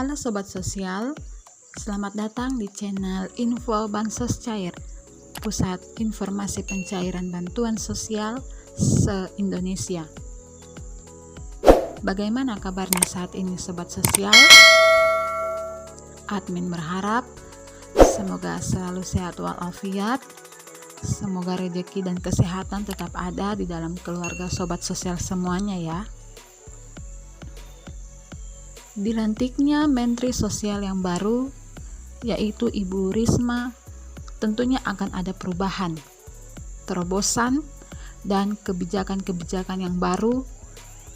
Halo Sobat Sosial, selamat datang di channel Info Bansos Cair, Pusat Informasi Pencairan Bantuan Sosial se-Indonesia. Bagaimana kabarnya saat ini Sobat Sosial? Admin berharap semoga selalu sehat walafiat, semoga rezeki dan kesehatan tetap ada di dalam keluarga Sobat Sosial semuanya ya. Dilantiknya Menteri Sosial yang baru, yaitu Ibu Risma, tentunya akan ada perubahan, terobosan, dan kebijakan-kebijakan yang baru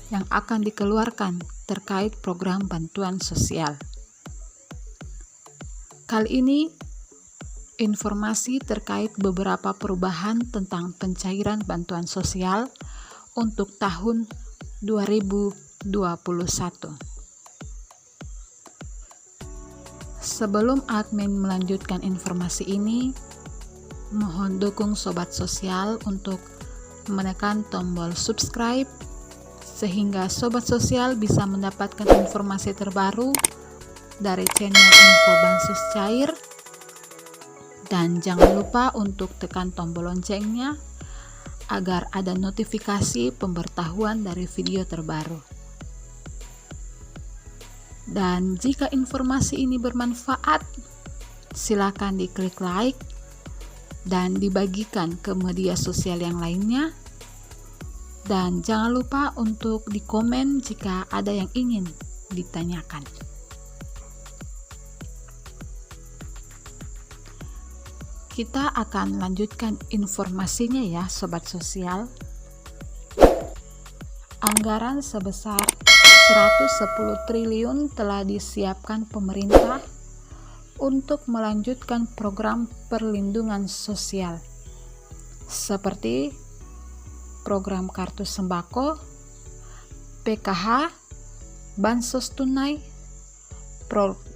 yang akan dikeluarkan terkait program bantuan sosial. Kali ini, informasi terkait beberapa perubahan tentang pencairan bantuan sosial untuk tahun 2021. Sebelum admin melanjutkan informasi ini, mohon dukung Sobat Sosial untuk menekan tombol subscribe sehingga Sobat Sosial bisa mendapatkan informasi terbaru dari channel Info Bansos Cair. Dan jangan lupa untuk tekan tombol loncengnya agar ada notifikasi pemberitahuan dari video terbaru. Dan jika informasi ini bermanfaat, silakan diklik like dan dibagikan ke media sosial yang lainnya. Dan jangan lupa untuk dikomen jika ada yang ingin ditanyakan. Kita akan lanjutkan informasinya ya Sobat Sosial. Anggaran sebesar 110 triliun telah disiapkan pemerintah untuk melanjutkan program perlindungan sosial seperti program kartu sembako, PKH, bansos tunai,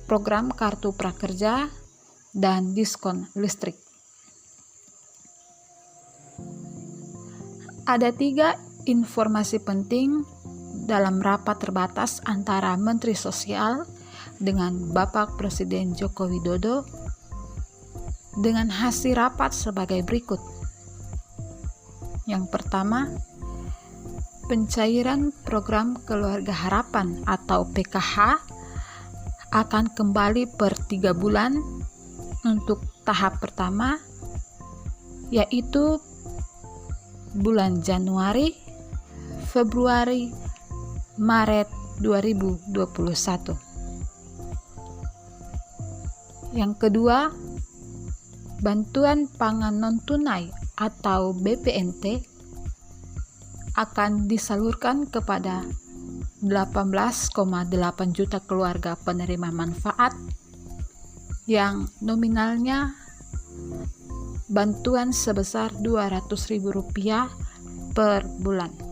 program kartu prakerja, dan diskon listrik. Ada 3 informasi penting dalam rapat terbatas antara Menteri Sosial dengan Bapak Presiden Joko Widodo dengan hasil rapat sebagai berikut. Yang pertama, pencairan program Keluarga Harapan atau PKH akan kembali per 3 bulan untuk tahap pertama, yaitu bulan Januari, Februari, Maret 2021. Yang kedua, bantuan pangan non-tunai atau BPNT akan disalurkan kepada 18,8 juta keluarga penerima manfaat yang nominalnya bantuan sebesar Rp200.000 per bulan.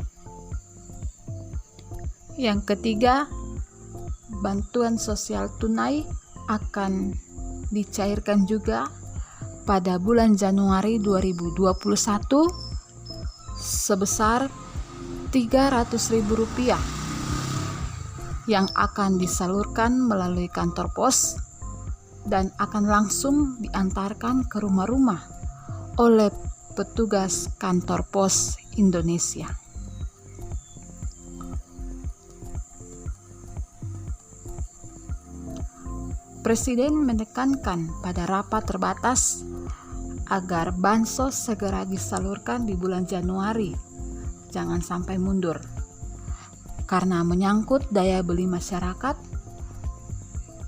Yang ketiga, bantuan sosial tunai akan dicairkan juga pada bulan Januari 2021 sebesar Rp300.000 yang akan disalurkan melalui kantor pos dan akan langsung diantarkan ke rumah-rumah oleh petugas kantor pos Indonesia. Presiden menekankan pada rapat terbatas agar bansos segera disalurkan di bulan Januari, jangan sampai mundur, karena menyangkut daya beli masyarakat,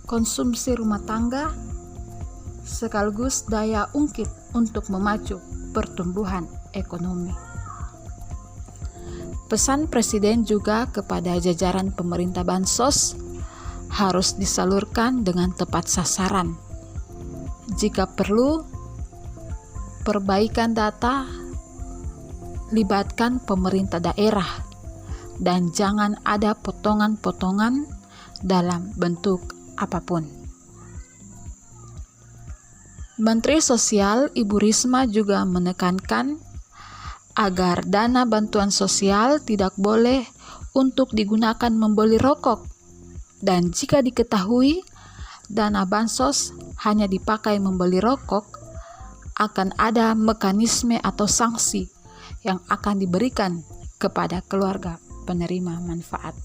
konsumsi rumah tangga, sekaligus daya ungkit untuk memacu pertumbuhan ekonomi. Pesan Presiden juga kepada jajaran pemerintah bansos harus disalurkan dengan tepat sasaran. Jika perlu, perbaikan data, libatkan pemerintah daerah, dan jangan ada potongan-potongan dalam bentuk apapun. Menteri Sosial Ibu Risma juga menekankan agar dana bantuan sosial tidak boleh untuk digunakan membeli rokok Dan jika diketahui dana bansos hanya dipakai membeli rokok, akan ada mekanisme atau sanksi yang akan diberikan kepada keluarga penerima manfaat.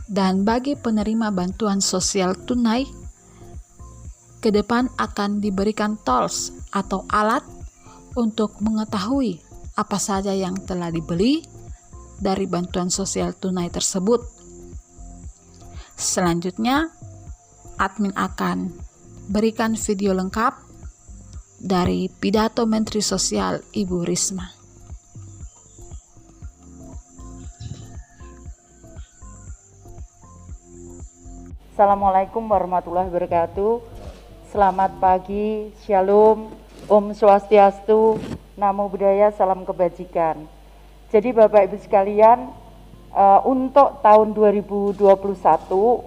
Dan bagi penerima bantuan sosial tunai, ke depan akan diberikan tools atau alat untuk mengetahui apa saja yang telah dibeli dari bantuan sosial tunai tersebut. Selanjutnya, admin akan berikan video lengkap dari pidato Menteri Sosial Ibu Risma. Assalamualaikum warahmatullahi wabarakatuh. Selamat pagi, Shalom, Om Swastiastu, Namo Buddhaya, Salam Kebajikan. Jadi Bapak Ibu sekalian, untuk tahun 2021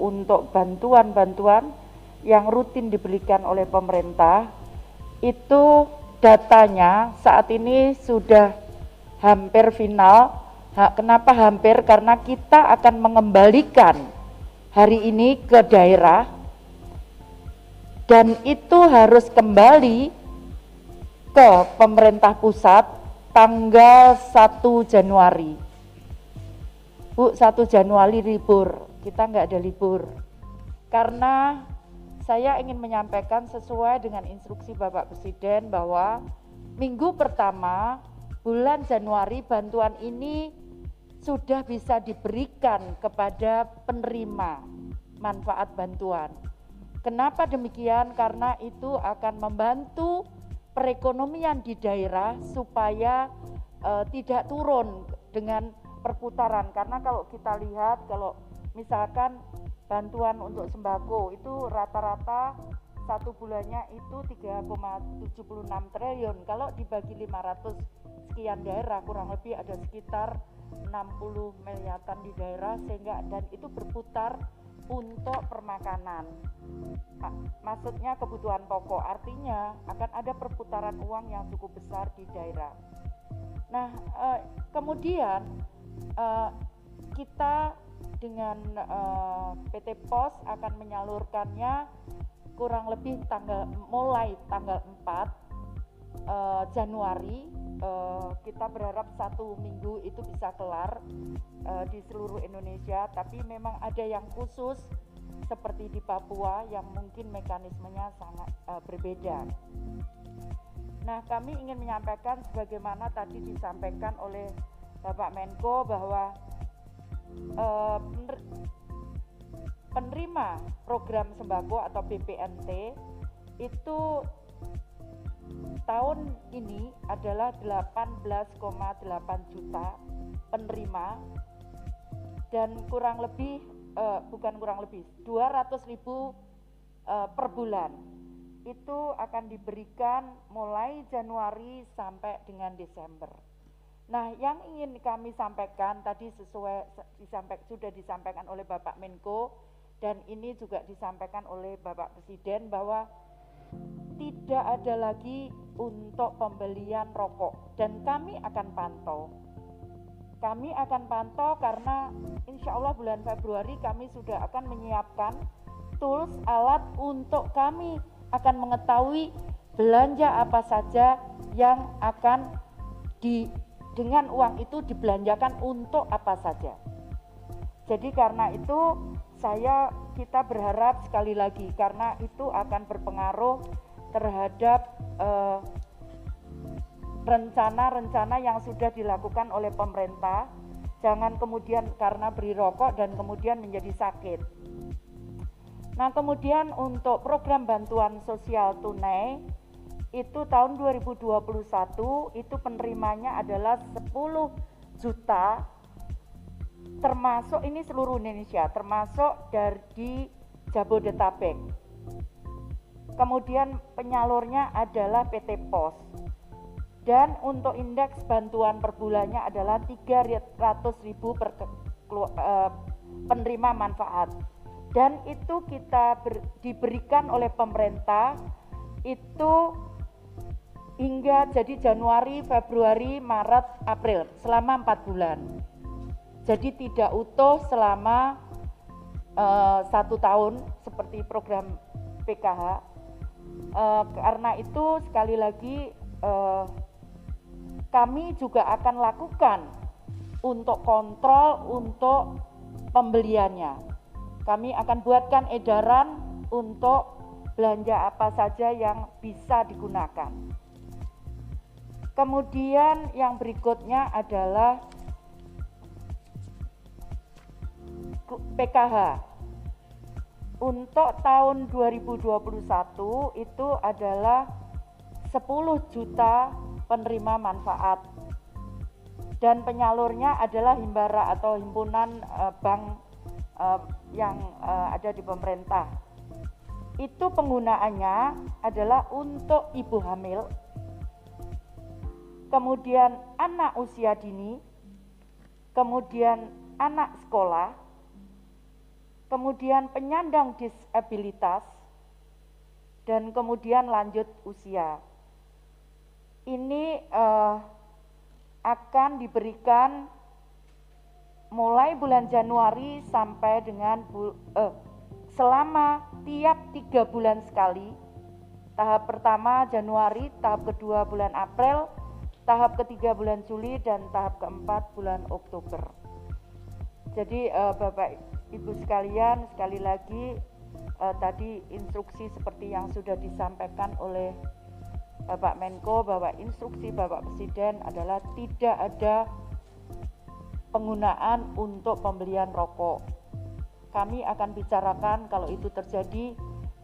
untuk bantuan-bantuan yang rutin diberikan oleh pemerintah, itu datanya saat ini sudah hampir final. Kenapa hampir? Karena kita akan mengembalikan hari ini ke daerah, dan itu harus kembali ke pemerintah pusat tanggal 1 Januari. Bu, 1 Januari libur, kita nggak ada libur. Karena saya ingin menyampaikan sesuai dengan instruksi Bapak Presiden bahwa minggu pertama bulan Januari bantuan ini sudah bisa diberikan kepada penerima manfaat bantuan. Kenapa demikian? Karena itu akan membantu perekonomian di daerah supaya tidak turun dengan perputaran. Karena kalau kita lihat, kalau misalkan bantuan untuk sembako itu rata-rata satu bulannya itu 3,76 triliun. Kalau dibagi 500 sekian daerah, kurang lebih ada sekitar 60 miliaran di daerah, sehingga dan itu berputar untuk permakanan. Maksudnya kebutuhan pokok, artinya akan ada perputaran uang yang cukup besar di daerah. Nah, kemudian kita dengan PT POS akan menyalurkannya kurang lebih mulai tanggal 4 Januari. Kita berharap 1 minggu itu bisa kelar di seluruh Indonesia, tapi memang ada yang khusus seperti di Papua yang mungkin mekanismenya sangat berbeda. Nah, kami ingin menyampaikan sebagaimana tadi disampaikan oleh Bapak Menko bahwa penerima program sembako atau BPNT itu tahun ini adalah 18,8 juta penerima, dan kurang lebih 200.000 per bulan. Itu akan diberikan mulai Januari sampai dengan Desember. Nah, yang ingin kami sampaikan tadi sudah disampaikan oleh Bapak Menko, dan ini juga disampaikan oleh Bapak Presiden bahwa tidak ada lagi untuk pembelian rokok, dan kami akan pantau. Kami akan pantau karena insya Allah bulan Februari kami sudah akan menyiapkan tools, alat untuk kami akan mengetahui belanja apa saja yang akan dengan uang itu dibelanjakan untuk apa saja. Jadi karena itu kita berharap sekali lagi, karena itu akan berpengaruh terhadap rencana-rencana yang sudah dilakukan oleh pemerintah. Jangan kemudian karena beli rokok dan kemudian menjadi sakit. Nah, kemudian untuk program bantuan sosial tunai itu tahun 2021 itu penerimanya adalah 10 juta, termasuk ini seluruh Indonesia, termasuk dari Jabodetabek. Kemudian penyalurnya adalah PT POS. Dan untuk indeks bantuan per bulannya adalah 300.000 per penerima manfaat. Dan itu diberikan oleh pemerintah itu hingga jadi Januari, Februari, Maret, April, selama 4 bulan. Jadi tidak utuh selama 1 tahun seperti program PKH. Karena itu sekali lagi kami juga akan lakukan untuk kontrol untuk pembeliannya. Kami akan buatkan edaran untuk belanja apa saja yang bisa digunakan. Kemudian yang berikutnya adalah PKH. Untuk tahun 2021 itu adalah 10 juta penerima manfaat dan penyalurnya adalah Himbara atau himpunan bank yang ada di pemerintah. Itu penggunaannya adalah untuk ibu hamil, kemudian anak usia dini, kemudian anak sekolah, kemudian penyandang disabilitas, dan kemudian lanjut usia. Ini akan diberikan mulai bulan Januari sampai dengan selama tiap 3 bulan sekali. Tahap pertama Januari, tahap kedua bulan April, tahap ketiga bulan Juli, dan tahap keempat bulan Oktober. Jadi Bapak Ibu sekalian, sekali lagi tadi instruksi seperti yang sudah disampaikan oleh Bapak Menko, bahwa instruksi Bapak Presiden adalah tidak ada penggunaan untuk pembelian rokok. Kami akan bicarakan kalau itu terjadi,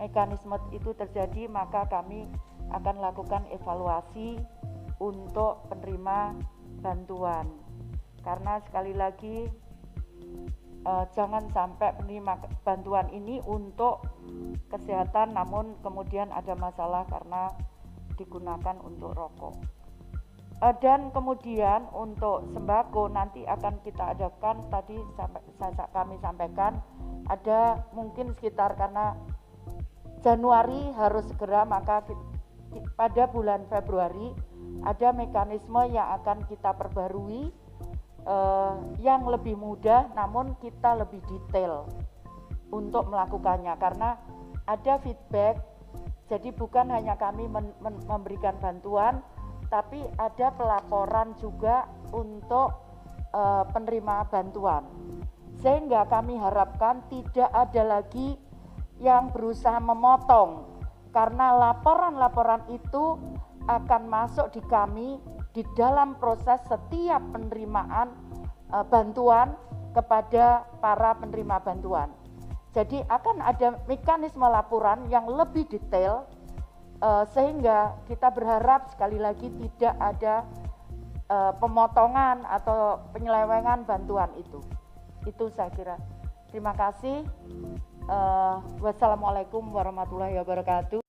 mekanisme itu terjadi, maka kami akan lakukan evaluasi untuk penerima bantuan. Karena sekali lagi jangan sampai penerima bantuan ini untuk kesehatan namun kemudian ada masalah karena digunakan untuk rokok. Dan kemudian untuk sembako nanti akan kita adakan, tadi kami sampaikan ada mungkin sekitar, karena Januari harus segera, maka pada bulan Februari ada mekanisme yang akan kita perbarui yang lebih mudah namun kita lebih detail untuk melakukannya, karena ada feedback. Jadi bukan hanya kami memberikan bantuan, tapi ada pelaporan juga untuk penerima bantuan, sehingga kami harapkan tidak ada lagi yang berusaha memotong, karena laporan-laporan itu akan masuk di kami di dalam proses setiap penerimaan bantuan kepada para penerima bantuan. Jadi akan ada mekanisme laporan yang lebih detail, sehingga kita berharap sekali lagi tidak ada pemotongan atau penyelewengan bantuan itu. Itu saya kira. Terima kasih. Wassalamualaikum warahmatullahi wabarakatuh.